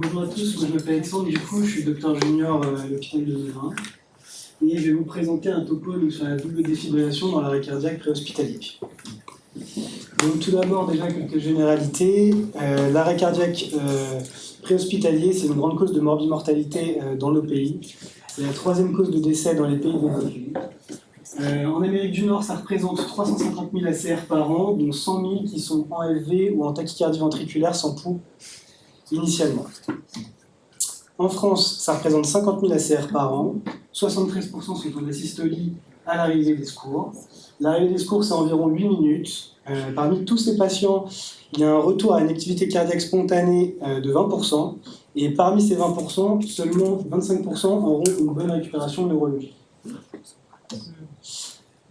Bonjour à tous, moi je m'appelle Alexandre, du coup je suis docteur junior à l'hôpital de Melun et je vais vous présenter un topo sur la double défibrillation dans l'arrêt cardiaque préhospitalier. Donc tout d'abord déjà quelques généralités. L'arrêt cardiaque préhospitalier, c'est une grande cause de morbimortalité dans nos pays. C'est la troisième cause de décès dans les pays développés. En Amérique du Nord, ça représente 350 000 ACR par an, dont 100 000 qui sont en LV ou en tachycardie ventriculaire sans pouls initialement. En France, ça représente 50 000 ACR par an, 73% sont en asystolie à l'arrivée des secours. L'arrivée des secours, c'est environ 8 minutes. Parmi tous ces patients, il y a un retour à une activité cardiaque spontanée de 20%, et parmi ces 20%, seulement 25% auront une bonne récupération neurologique.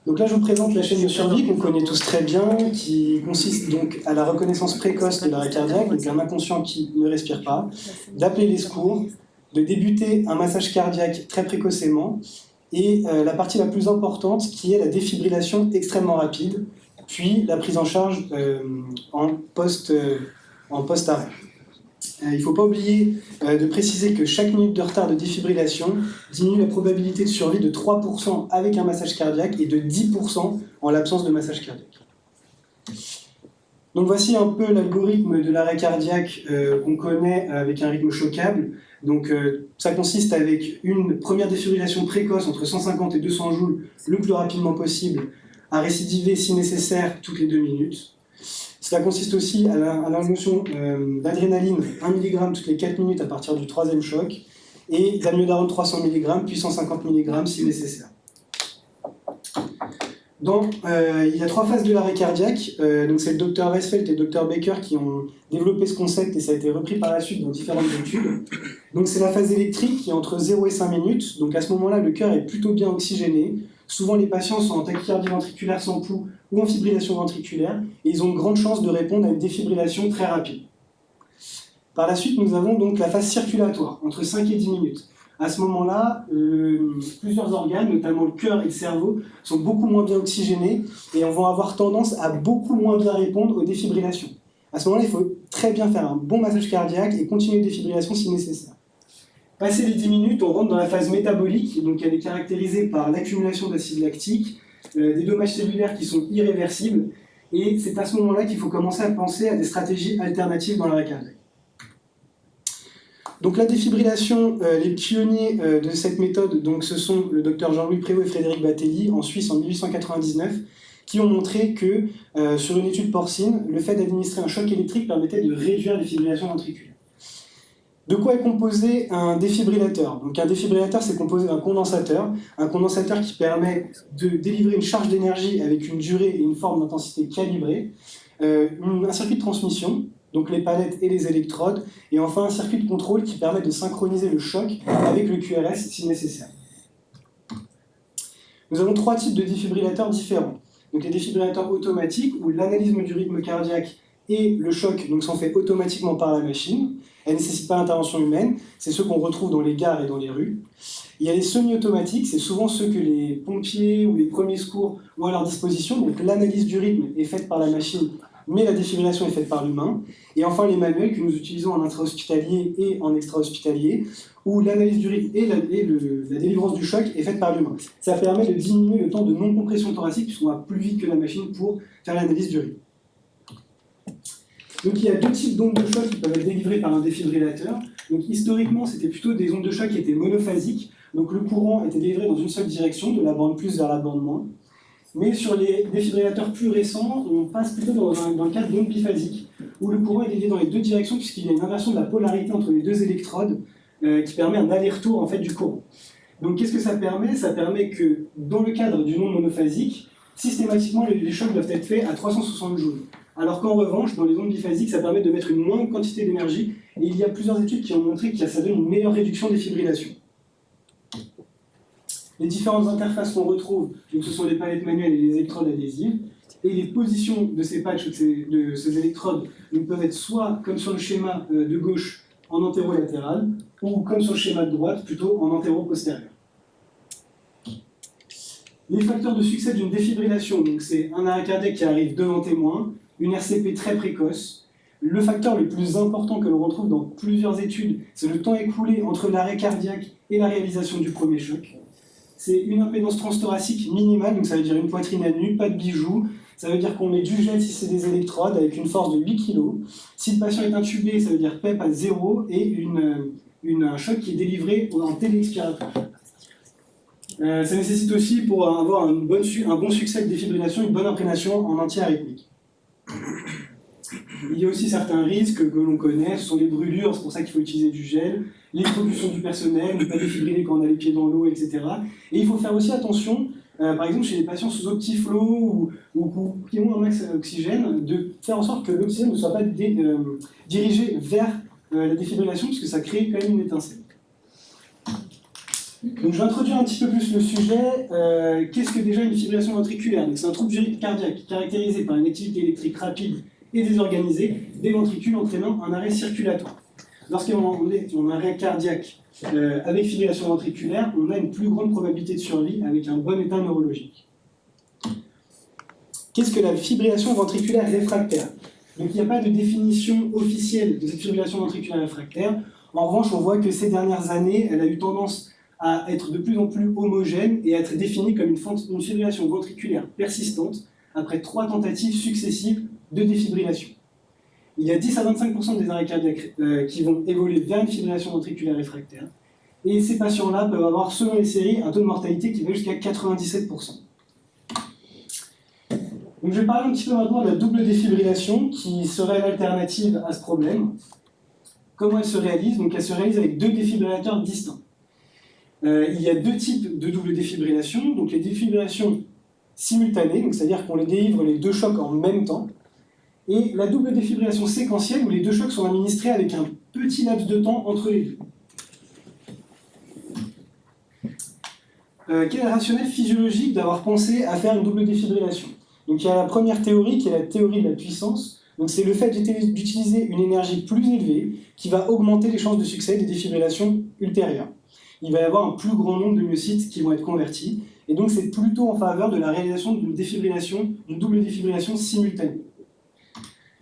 Donc là, je vous présente la chaîne de survie qu'on connaît tous très bien, qui consiste donc à la reconnaissance précoce de l'arrêt cardiaque, donc un inconscient qui ne respire pas, d'appeler les secours, de débuter un massage cardiaque très précocement, et la partie la plus importante qui est la défibrillation extrêmement rapide, puis la prise en charge en post-arrêt. Il ne faut pas oublier de préciser que chaque minute de retard de défibrillation diminue la probabilité de survie de 3% avec un massage cardiaque et de 10% en l'absence de massage cardiaque. Donc voici un peu l'algorithme de l'arrêt cardiaque qu'on connaît avec un rythme choquable. Donc ça consiste avec une première défibrillation précoce entre 150 et 200 joules le plus rapidement possible, à récidiver si nécessaire toutes les 2 minutes. Cela consiste aussi à l'injonction d'adrénaline 1 mg toutes les 4 minutes à partir du 3e choc et d'amiodarone 300 mg puis 150 mg si nécessaire. Il y a 3 phases de l'arrêt cardiaque. Donc c'est le Dr Weisfeld et le Dr Baker qui ont développé ce concept et ça a été repris par la suite dans différentes études. Donc c'est la phase électrique qui est entre 0 et 5 minutes. Donc à ce moment-là, le cœur est plutôt bien oxygéné. Souvent les patients sont en tachycardie ventriculaire sans pouls ou en fibrillation ventriculaire et ils ont de grandes chances de répondre à une défibrillation très rapide. Par la suite, nous avons donc la phase circulatoire, entre 5 et 10 minutes. À ce moment-là, plusieurs organes, notamment le cœur et le cerveau, sont beaucoup moins bien oxygénés et on va avoir tendance à beaucoup moins bien répondre aux défibrillations. À ce moment-là, il faut très bien faire un bon massage cardiaque et continuer les défibrillations si nécessaire. Passé les 10 minutes, on rentre dans la phase métabolique, donc elle est caractérisée par l'accumulation d'acide lactique, des dommages cellulaires qui sont irréversibles, et c'est à ce moment-là qu'il faut commencer à penser à des stratégies alternatives dans l'arrêt cardiaque. Donc la défibrillation, les pionniers de cette méthode, donc, ce sont le docteur Jean-Louis Prévost et Frédéric Batelli en Suisse en 1899, qui ont montré que sur une étude porcine, le fait d'administrer un choc électrique permettait de réduire les fibrillations ventriculaires. De quoi est composé un défibrillateur? Donc un défibrillateur, c'est composé d'un condensateur, qui permet de délivrer une charge d'énergie avec une durée et une forme d'intensité calibrée, un circuit de transmission, donc les palettes et les électrodes, et enfin un circuit de contrôle qui permet de synchroniser le choc avec le QRS si nécessaire. Nous avons 3 types de défibrillateurs différents. Donc les défibrillateurs automatiques, où l'analyse du rythme cardiaque et le choc sont faits automatiquement par la machine. Elles ne nécessitent pas d'intervention humaine, c'est ceux qu'on retrouve dans les gares et dans les rues. Il y a les semi-automatiques, c'est souvent ceux que les pompiers ou les premiers secours ont à leur disposition, donc l'analyse du rythme est faite par la machine, mais la défibrillation est faite par l'humain. Et enfin les manuels que nous utilisons en intra-hospitalier et en extra-hospitalier, où l'analyse du rythme et la délivrance du choc est faite par l'humain. Ça permet de diminuer le temps de non-compression thoracique, puisqu'on va plus vite que la machine pour faire l'analyse du rythme. Donc il y a 2 types d'ondes de choc qui peuvent être délivrées par un défibrillateur. Donc historiquement, c'était plutôt des ondes de choc qui étaient monophasiques. Donc le courant était délivré dans une seule direction, de la bande plus vers la bande moins. Mais sur les défibrillateurs plus récents, on passe plutôt dans le cadre d'ondes biphasiques, où le courant est délivré dans les 2 directions, puisqu'il y a une inversion de la polarité entre les 2 électrodes, qui permet un aller-retour en fait, du courant. Donc qu'est-ce que ça permet? Ça permet que, dans le cadre d'une onde monophasique, systématiquement les chocs doivent être faits à 360 joules. Alors qu'en revanche, dans les ondes biphasiques, ça permet de mettre une moindre quantité d'énergie, et il y a plusieurs études qui ont montré que ça donne une meilleure réduction des fibrillations. Les différentes interfaces qu'on retrouve, donc ce sont les palettes manuelles et les électrodes adhésives, et les positions de ces patchs, de ces électrodes, peuvent être soit, comme sur le schéma de gauche, en antéro-latéral, ou comme sur le schéma de droite, plutôt en antéro-postérieur. Les facteurs de succès d'une défibrillation, donc c'est un arrêt cardiaque qui arrive devant témoin, une RCP très précoce, Le facteur le plus important que l'on retrouve dans plusieurs études, c'est le temps écoulé entre l'arrêt cardiaque et la réalisation du premier choc. C'est une impédance transthoracique minimale, donc ça veut dire une poitrine à nu, pas de bijoux. Ça veut dire qu'on met du gel si c'est des électrodes avec une force de 8 kg. Si le patient est intubé, ça veut dire PEP à 0 et un choc qui est délivré en téléexpiratoire. Ça nécessite aussi, pour avoir un bon succès de défibrillation, une bonne imprégnation en anti-arythmique. Il y a aussi certains risques que l'on connaît, ce sont les brûlures, c'est pour ça qu'il faut utiliser du gel, l'exposition du personnel, ne pas défibriller quand on a les pieds dans l'eau, etc. Et il faut faire aussi attention, par exemple chez les patients sous Optiflow ou qui ont un max d'oxygène, de faire en sorte que l'oxygène ne soit pas dirigé vers la défibrillation, puisque ça crée quand même une étincelle. Donc je vais introduire un petit peu plus le sujet. Qu'est-ce que déjà une fibrillation ventriculaire? C'est un trouble cardiaque caractérisé par une activité électrique rapide et désorganisée des ventricules entraînant un arrêt circulatoire. Lorsqu'on est en arrêt cardiaque avec fibrillation ventriculaire, on a une plus grande probabilité de survie avec un bon état neurologique. Qu'est-ce que la fibrillation ventriculaire réfractaire? Donc il n'y a pas de définition officielle de cette fibrillation ventriculaire réfractaire. En revanche, on voit que ces dernières années, elle a eu tendance à être de plus en plus homogène et à être définie comme une fibrillation ventriculaire persistante après 3 tentatives successives de défibrillation. Il y a 10 à 25% des arrêts cardiaques qui vont évoluer vers une fibrillation ventriculaire réfractaire. Et ces patients-là peuvent avoir, selon les séries, un taux de mortalité qui va jusqu'à 97%. Donc je vais parler un petit peu maintenant de la double défibrillation, qui serait l'alternative à ce problème. Comment elle se réalise? Donc elle se réalise avec 2 défibrillateurs distincts. Il y a 2 types de double défibrillation, donc les défibrillations simultanées, c'est-à-dire qu'on les délivre les 2 chocs en même temps, et la double défibrillation séquentielle, où les 2 chocs sont administrés avec un petit laps de temps entre les deux. Quel est le rationnel physiologique d'avoir pensé à faire une double défibrillation? Donc il y a la première théorie qui est la théorie de la puissance. Donc c'est le fait d'utiliser une énergie plus élevée qui va augmenter les chances de succès des défibrillations ultérieures. Il va y avoir un plus grand nombre de myocytes qui vont être convertis, et donc c'est plutôt en faveur de la réalisation d'une double défibrillation simultanée.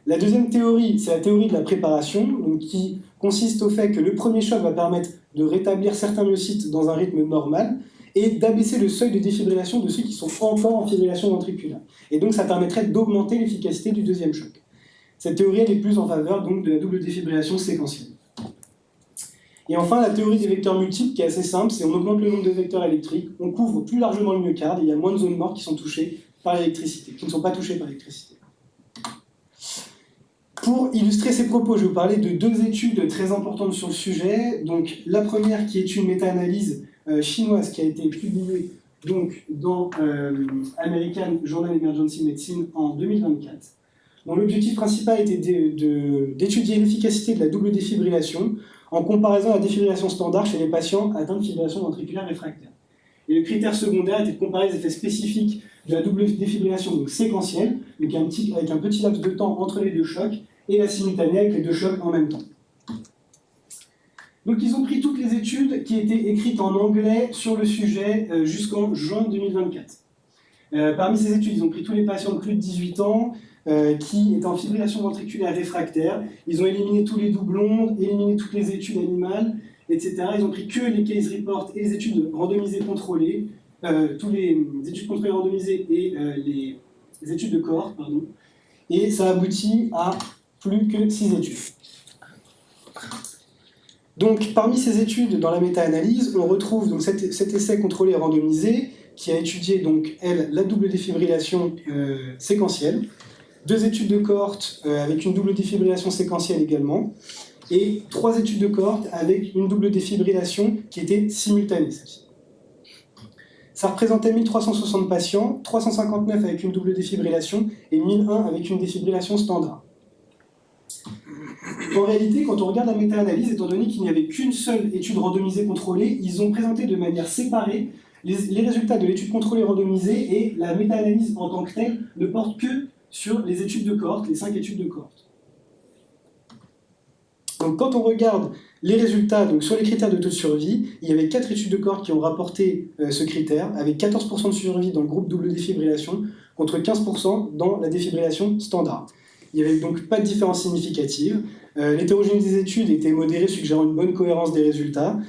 La deuxième théorie, c'est la théorie de la préparation, donc qui consiste au fait que le premier choc va permettre de rétablir certains myocytes dans un rythme normal, et d'abaisser le seuil de défibrillation de ceux qui sont encore en fibrillation ventriculaire. Et donc ça permettrait d'augmenter l'efficacité du deuxième choc. Cette théorie elle est plus en faveur donc, de la double défibrillation séquentielle. Et enfin, la théorie des vecteurs multiples, qui est assez simple, c'est on augmente le nombre de vecteurs électriques, on couvre plus largement le myocarde, et il y a moins de zones mortes qui sont touchées par l'électricité, qui ne sont pas touchées par l'électricité. Pour illustrer ces propos, je vais vous parler de 2 études très importantes sur le sujet. Donc, la première qui est une méta-analyse chinoise qui a été publiée donc, dans American Journal Emergency Medicine en 2024. dont l'objectif principal était d'étudier l'efficacité de la double défibrillation en comparaison à la défibrillation standard chez les patients atteints de fibrillation ventriculaire réfractaire. Et le critère secondaire était de comparer les effets spécifiques de la double défibrillation donc séquentielle, donc avec un petit laps de temps entre les 2 chocs, et la simultanée avec les 2 chocs en même temps. Donc ils ont pris toutes les études qui étaient écrites en anglais sur le sujet jusqu'en juin 2024. Parmi ces études, ils ont pris tous les patients de plus de 18 ans qui étaient en fibrillation ventriculaire réfractaire. Ils ont éliminé tous les doublons, éliminé toutes les études animales, etc. Ils ont pris que les case reports et les études randomisées contrôlées, tous les études contrôlées randomisées et les études de cohorte, pardon. Et ça aboutit à plus que 6 études. Donc, parmi ces études, dans la méta-analyse, on retrouve donc, cet essai contrôlé et randomisé qui a étudié, donc, la double défibrillation séquentielle, 2 études de cohorte avec une double défibrillation séquentielle également, et 3 études de cohorte avec une double défibrillation qui était simultanée, celle-ci. Ça représentait 1360 patients, 359 avec une double défibrillation et 1001 avec une défibrillation standard. En réalité, quand on regarde la méta-analyse, étant donné qu'il n'y avait qu'une seule étude randomisée contrôlée, ils ont présenté de manière séparée les résultats de l'étude contrôlée randomisée, et la méta-analyse en tant que telle ne porte que sur les études de cohorte, les 5 études de cohorte. Donc quand on regarde les résultats donc, sur les critères de taux de survie, il y avait 4 études de cohorte qui ont rapporté ce critère, avec 14% de survie dans le groupe double défibrillation, contre 15% dans la défibrillation standard. Il n'y avait donc pas de différence significative. L'hétérogénéité des études était modérée, suggérant une bonne cohérence des résultats.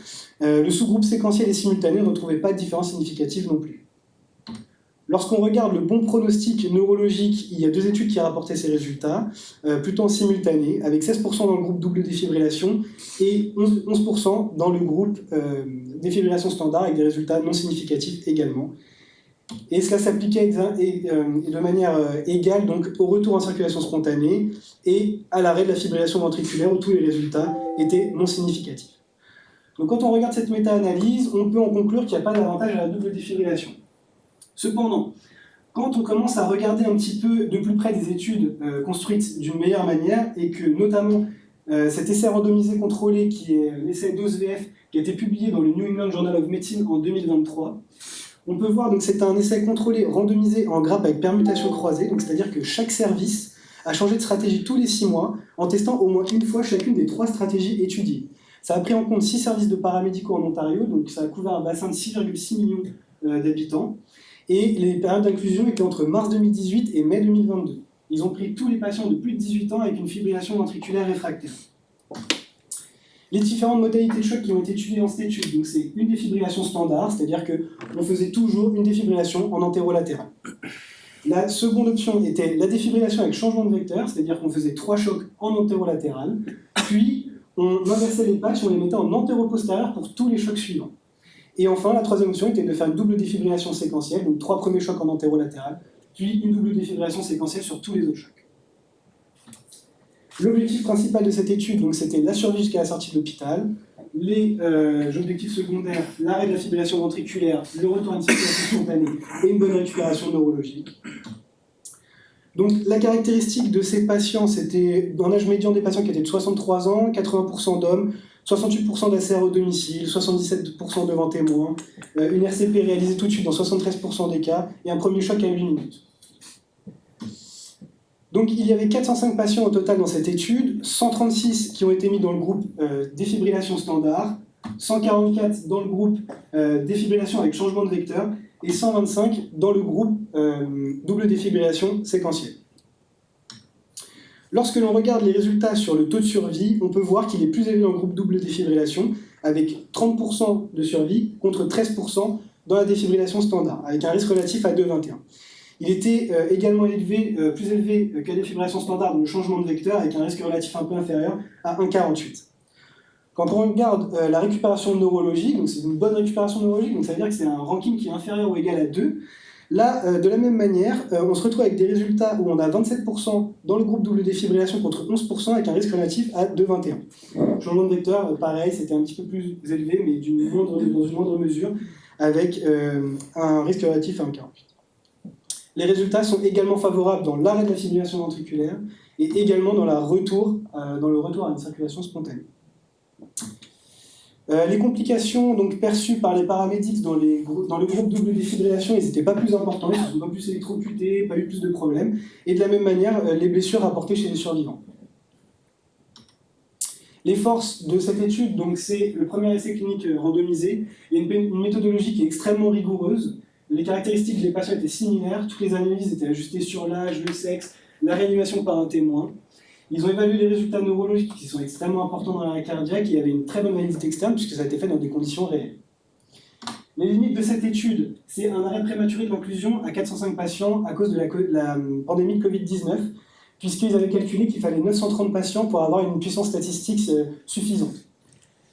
Le sous-groupe séquentiel et simultané ne retrouvait pas de différence significative non plus. Lorsqu'on regarde le bon pronostic neurologique, il y a 2 études qui rapportaient ces résultats, plutôt en simultané, avec 16% dans le groupe double défibrillation et 11% dans le groupe défibrillation standard, avec des résultats non significatifs également. Et cela s'appliquait de manière égale donc, au retour en circulation spontanée et à l'arrêt de la fibrillation ventriculaire, où tous les résultats étaient non significatifs. Donc quand on regarde cette méta-analyse, on peut en conclure qu'il n'y a pas d'avantage à la double défibrillation. Cependant, quand on commence à regarder un petit peu de plus près des études construites d'une meilleure manière, et que notamment cet essai randomisé contrôlé, qui est l'essai DOSE-VF, qui a été publié dans le New England Journal of Medicine en 2023, on peut voir que c'est un essai contrôlé randomisé en grappe avec permutation croisée, c'est-à-dire que chaque service a changé de stratégie tous les 6 mois en testant au moins une fois chacune des 3 stratégies étudiées. Ça a pris en compte 6 services de paramédicaux en Ontario, donc ça a couvert un bassin de 6,6 millions d'habitants. Et les périodes d'inclusion étaient entre mars 2018 et mai 2022. Ils ont pris tous les patients de plus de 18 ans avec une fibrillation ventriculaire réfractaire. Les différentes modalités de choc qui ont été étudiées dans cette étude, donc c'est une défibrillation standard, c'est-à-dire qu'on faisait toujours une défibrillation en antérolatérale. La seconde option était la défibrillation avec changement de vecteur, c'est-à-dire qu'on faisait 3 chocs en antérolatérale, puis on inversait les patchs et on les mettait en antéro-postérieur pour tous les chocs suivants. Et enfin, la troisième option était de faire une double défibrillation séquentielle, donc 3 premiers chocs en antérolatéral, puis une double défibrillation séquentielle sur tous les autres chocs. L'objectif principal de cette étude, c'était la survie jusqu'à la sortie de l'hôpital, les objectifs secondaires, l'arrêt de la fibrillation ventriculaire, le retour à une circulation spontanée et une bonne récupération neurologique. Donc la caractéristique de ces patients, c'était un âge médian des patients qui était de 63 ans, 80% d'hommes, 68% d'ACR au domicile, 77% devant témoin, une RCP réalisée tout de suite dans 73% des cas, et un premier choc à 8 minutes. Donc il y avait 405 patients au total dans cette étude, 136 qui ont été mis dans le groupe défibrillation standard, 144 dans le groupe défibrillation avec changement de vecteur, et 125 dans le groupe double défibrillation séquentielle. Lorsque l'on regarde les résultats sur le taux de survie, on peut voir qu'il est plus élevé dans le groupe double défibrillation, avec 30% de survie contre 13% dans la défibrillation standard, avec un risque relatif à 2,21. Il était également plus élevé que la défibrillation standard dans le changement de vecteur, avec un risque relatif un peu inférieur à 1,48. Quand on regarde la récupération neurologique, donc c'est une bonne récupération neurologique, donc ça veut dire que c'est un ranking qui est inférieur ou égal à 2. Là, de la même manière, on se retrouve avec des résultats où on a 27% dans le groupe double défibrillation contre 11% avec un risque relatif à 2,21. Changement de vecteur, pareil, c'était un petit peu plus élevé, mais dans une moindre mesure, avec un risque relatif à 1,48. Les résultats sont également favorables dans l'arrêt de la fibrillation ventriculaire et également dans le retour à une circulation spontanée. Les complications donc, perçues par les paramédics dans le groupe double défibrillation, ils n'étaient pas plus importants, ils ne sont pas plus électrocutés, pas eu plus de problèmes. Et de la même manière, les blessures rapportées chez les survivants. Les forces de cette étude, donc c'est le premier essai clinique randomisé. Il y a une méthodologie qui est extrêmement rigoureuse. Les caractéristiques des patients étaient similaires, toutes les analyses étaient ajustées sur l'âge, le sexe, la réanimation par un témoin. Ils ont évalué les résultats neurologiques qui sont extrêmement importants dans l'arrêt cardiaque et il y avait une très bonne validité externe puisque ça a été fait dans des conditions réelles. Les limites de cette étude, c'est un arrêt prématuré de l'inclusion à 405 patients à cause de la pandémie de Covid-19, puisqu'ils avaient calculé qu'il fallait 930 patients pour avoir une puissance statistique suffisante.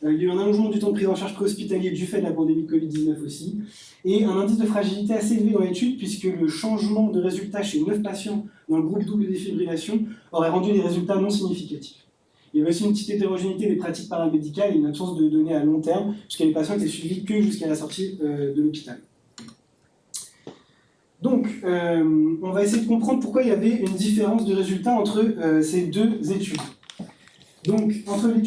Il y a eu un allongement du temps de prise en charge préhospitalier du fait de la pandémie de Covid-19 aussi, et un indice de fragilité assez élevé dans l'étude, puisque le changement de résultat chez 9 patients dans le groupe double défibrillation aurait rendu des résultats non significatifs. Il y avait aussi une petite hétérogénéité des pratiques paramédicales et une absence de données à long terme, puisque les patients étaient suivis que jusqu'à la sortie de l'hôpital. Donc, on va essayer de comprendre pourquoi il y avait une différence de résultats entre ces 2 études. Donc, entre les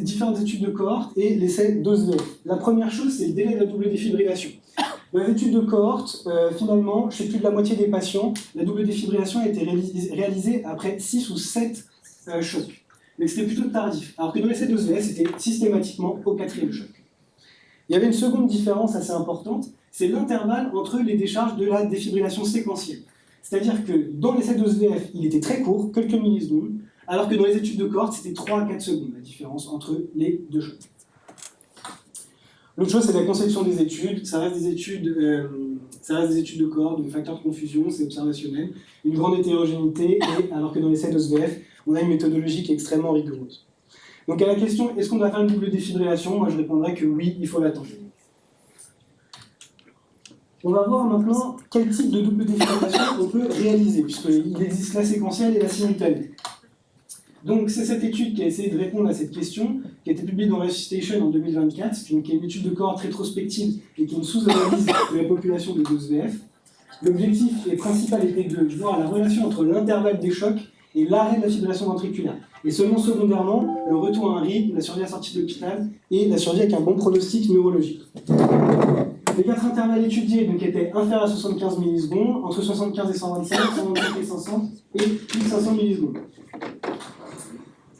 différentes études de cohorte et l'essai DOSE-VF. La première chose, c'est le délai de la double défibrillation. Dans les études de cohorte, finalement, chez plus de la moitié des patients, la double défibrillation a été réalisée après 6 ou 7 chocs. Mais c'était plutôt tardif. Alors que dans l'essai DOSE-VF, c'était systématiquement au 4e choc. Il y avait une seconde différence assez importante, c'est l'intervalle entre les décharges de la défibrillation séquentielle. C'est-à-dire que dans les 7-dose-VF, il était très court, quelques millisecondes, alors que dans les études de cohorte, c'était 3 à 4 secondes, la différence entre les deux choses. L'autre chose, c'est la conception des études. Ça reste des études de cohorte, donc facteurs de confusion, c'est observationnel, une grande hétérogénéité, et alors que dans les 7-dose-VF, on a une méthodologie qui est extrêmement rigoureuse. Donc à la question, est-ce qu'on doit faire une double défibrillation? Moi, je répondrais que oui, il faut l'attendre. On va voir maintenant quel type de double défibrillation on peut réaliser, puisqu'il existe la séquentielle et la simultanée. Donc c'est cette étude qui a essayé de répondre à cette question, qui a été publiée dans Resuscitation en 2024, donc qui est une étude de cohorte rétrospective et qui est une sous-analyse de la population de 12VF. L'objectif principal était de voir la relation entre l'intervalle des chocs et l'arrêt de la fibrillation ventriculaire. Et seulement secondairement, le retour à un rythme, la survie à sortie de l'hôpital et la survie avec un bon pronostic neurologique. Les 4 intervalles étudiés donc, étaient inférieurs à 75 millisecondes, entre 75 et 125, 125 et 500 et 1500 millisecondes.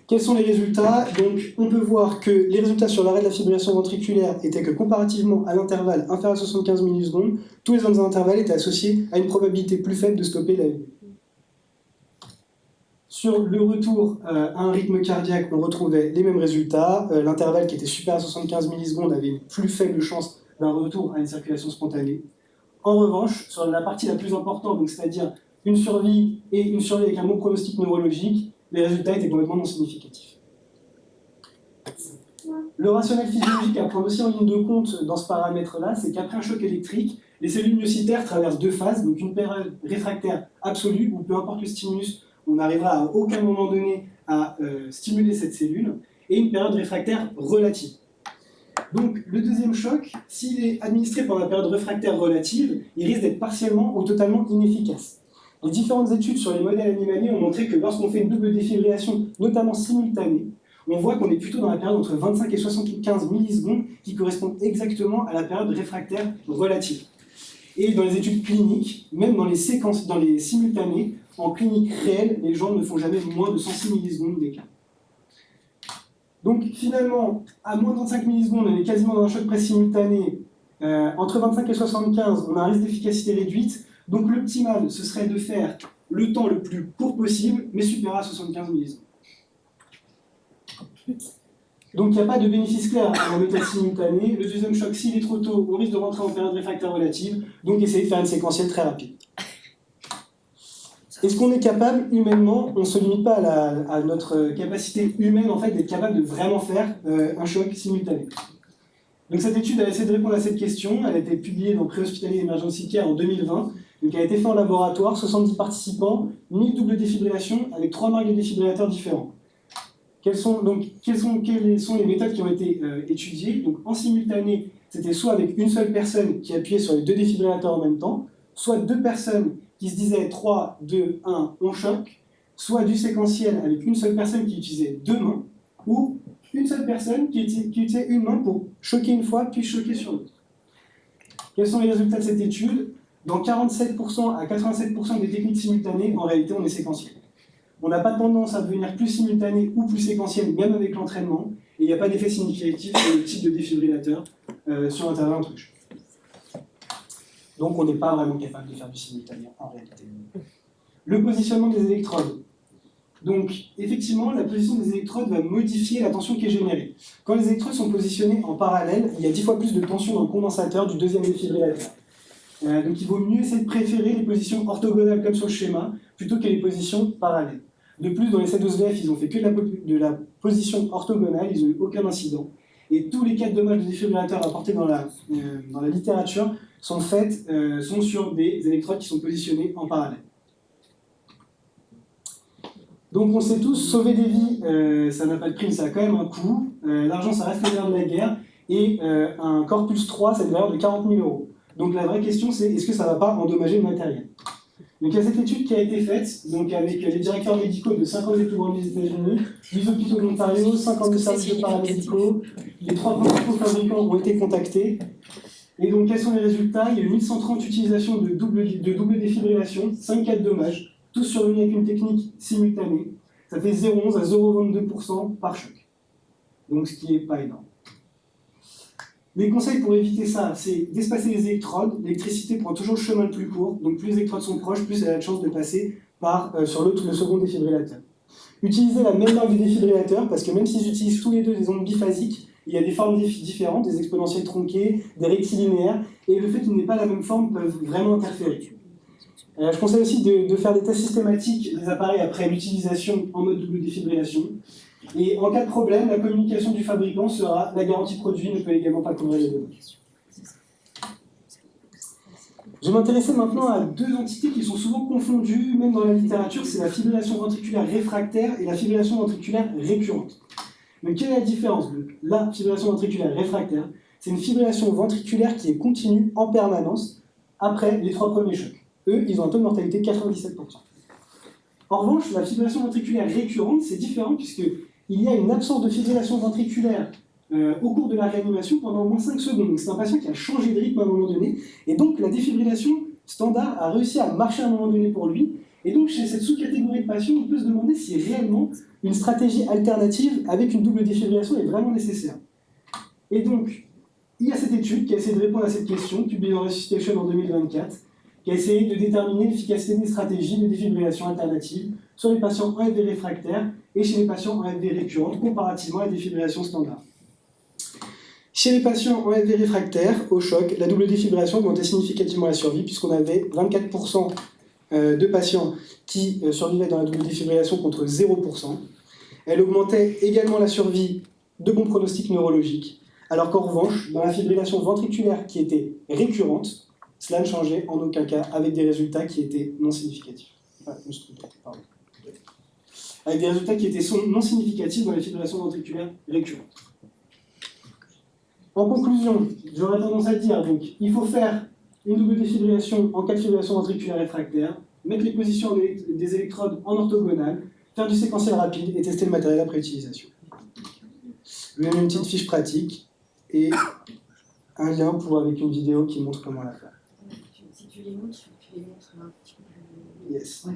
Quels sont les résultats? Donc, on peut voir que les résultats sur l'arrêt de la fibrillation ventriculaire étaient que comparativement à l'intervalle inférieur à 75 millisecondes, tous les autres intervalles étaient associés à une probabilité plus faible de stopper la vie. Sur le retour à un rythme cardiaque, on retrouvait les mêmes résultats. L'intervalle qui était supérieur à 75 millisecondes avait une plus faible chance d'un retour à une circulation spontanée. En revanche, sur la partie la plus importante, donc c'est-à-dire une survie et une survie avec un bon pronostic neurologique, les résultats étaient complètement non significatifs. Le rationnel physiologique à prendre aussi en ligne de compte dans ce paramètre-là, c'est qu'après un choc électrique, les cellules myocytaires traversent 2 phases, donc une période réfractaire absolue, où peu importe le stimulus, on n'arrivera à aucun moment donné à stimuler cette cellule, et une période réfractaire relative. Donc le deuxième choc, s'il est administré pendant la période réfractaire relative, il risque d'être partiellement ou totalement inefficace. Les différentes études sur les modèles animaliers ont montré que lorsqu'on fait une double défibrillation, notamment simultanée, on voit qu'on est plutôt dans la période entre 25 et 75 millisecondes qui correspond exactement à la période réfractaire relative. Et dans les études cliniques, même dans les simultanés, en clinique réelle, les gens ne font jamais moins de 106 millisecondes d'écart. Donc finalement, à moins de 35 millisecondes, on est quasiment dans un choc pré-simultané. Entre 25 et 75, on a un risque d'efficacité réduite. Donc l'optimal, ce serait de faire le temps le plus court possible, mais supérieur à 75 millisecondes. Donc il n'y a pas de bénéfice clair à la méthode simultanée. Le deuxième choc, s'il est trop tôt, on risque de rentrer en période réfractaire relative. Donc essayez de faire une séquentielle très rapide. Est-ce qu'on est capable, humainement, on ne se limite pas à notre capacité humaine en fait, d'être capable de vraiment faire un choc simultané. Donc cette étude a essayé de répondre à cette question. Elle a été publiée dans Préhospitalier Emergency Care en 2020. Donc elle a été faite en laboratoire, 70 participants, 1000 doubles défibrillations avec 3 marques de défibrillateurs différents. Quelles sont les méthodes qui ont été étudiées? Donc en simultané, c'était soit avec une seule personne qui appuyait sur les 2 défibrillateurs en même temps, soit 2 personnes qui se disaient 3, 2, 1, on choque, soit du séquentiel avec une seule personne qui utilisait 2 mains, ou une seule personne qui utilisait une main pour choquer une fois, puis choquer sur l'autre. Quels sont les résultats de cette étude? Dans 47% à 87% des techniques simultanées, en réalité, on est séquentiel. On n'a pas tendance à devenir plus simultané ou plus séquentiel, même avec l'entraînement, et il n'y a pas d'effet significatif sur le type de défibrillateur sur l'intervalle entre chocs. Donc on n'est pas vraiment capable de faire du simultané en réalité. Le positionnement des électrodes. Donc effectivement, la position des électrodes va modifier la tension qui est générée. Quand les électrodes sont positionnées en parallèle, il y a 10 fois plus de tension dans le condensateur du deuxième défibrillateur. Donc il vaut mieux essayer de préférer les positions orthogonales comme sur le schéma, plutôt que les positions parallèles. De plus, dans les 7-dose-VF, ils ont fait que de la position orthogonale, ils n'ont eu aucun incident. Et tous les cas de dommages de défibrillateurs rapportés dans la littérature sont sur des électrodes qui sont positionnées en parallèle. Donc on sait tous, sauver des vies, ça n'a pas de prix, mais ça a quand même un coût. L'argent, ça reste le nerf de la guerre. Et un Corpus 3, c'est une valeur de 40 000 €. Donc la vraie question, c'est est-ce que ça ne va pas endommager le matériel? Donc il y a cette étude qui a été faite donc avec les directeurs médicaux de 50 des plus grandes villes des États-Unis, 10 hôpitaux de l'Ontario, 50 services de paramédicaux. Les 3 principaux fabricants ont été contactés. Et donc quels sont les résultats? Il y a eu 1130 utilisations de double défibrillation, 5 cas de dommages, tous survenus avec une technique simultanée. Ça fait 0,11 à 0,22% par choc. Donc ce qui n'est pas énorme. Les conseils pour éviter ça, c'est d'espacer les électrodes. L'électricité prend toujours le chemin le plus court, donc plus les électrodes sont proches, plus elle a de chance de passer sur le second défibrillateur. Utiliser la même marque du défibrillateur, parce que même s'ils utilisent tous les deux des ondes biphasiques, il y a des formes différentes, des exponentielles tronquées, des rectilinéaires, et le fait qu'ils n'aient pas la même forme peuvent vraiment interférer. Je conseille aussi de faire des tests systématiques des appareils après l'utilisation en mode double défibrillation. Et en cas de problème, la communication du fabricant sera « la garantie produit ne peut également pas couvrir les données ». Je vais m'intéresser maintenant à deux entités qui sont souvent confondues, même dans la littérature, c'est la fibrillation ventriculaire réfractaire et la fibrillation ventriculaire récurrente. Donc quelle est la différence? La fibrillation ventriculaire réfractaire, c'est une fibrillation ventriculaire qui est continue en permanence après les 3 premiers chocs. Eux, ils ont un taux de mortalité de 97%. En revanche, la fibrillation ventriculaire récurrente, c'est différent puisqu'il y a une absence de fibrillation ventriculaire au cours de la réanimation pendant au moins 5 secondes. Donc c'est un patient qui a changé de rythme à un moment donné, et donc la défibrillation standard a réussi à marcher à un moment donné pour lui. Et donc chez cette sous-catégorie de patients, on peut se demander si réellement une stratégie alternative avec une double défibrillation est vraiment nécessaire. Et donc, il y a cette étude qui a essayé de répondre à cette question, publiée dans Resuscitation en 2024, qui a essayé de déterminer l'efficacité des stratégies de défibrillation alternative sur les patients en FV réfractaires et chez les patients en FV récurrente, comparativement à la défibrillation standard. Chez les patients en FV réfractaires, au choc, la double défibrillation augmentait significativement la survie, puisqu'on avait 24% de patients qui survivaient dans la double défibrillation contre 0%. Elle augmentait également la survie de bons pronostics neurologiques, alors qu'en revanche, dans la fibrillation ventriculaire qui était récurrente, cela ne changeait en aucun cas, avec des résultats qui étaient non significatifs. Avec des résultats qui étaient non significatifs dans les fibrillations ventriculaires récurrentes. En conclusion, j'aurais tendance à dire, donc, il faut faire une double défibrillation en cas de fibrillation ventriculaire réfractaire, mettre les positions des électrodes en orthogonale, faire du séquentiel rapide et tester le matériel après utilisation. Je vais mettre une petite fiche pratique et un lien avec une vidéo qui montre comment la faire. Si tu les montres un petit peu. Yes.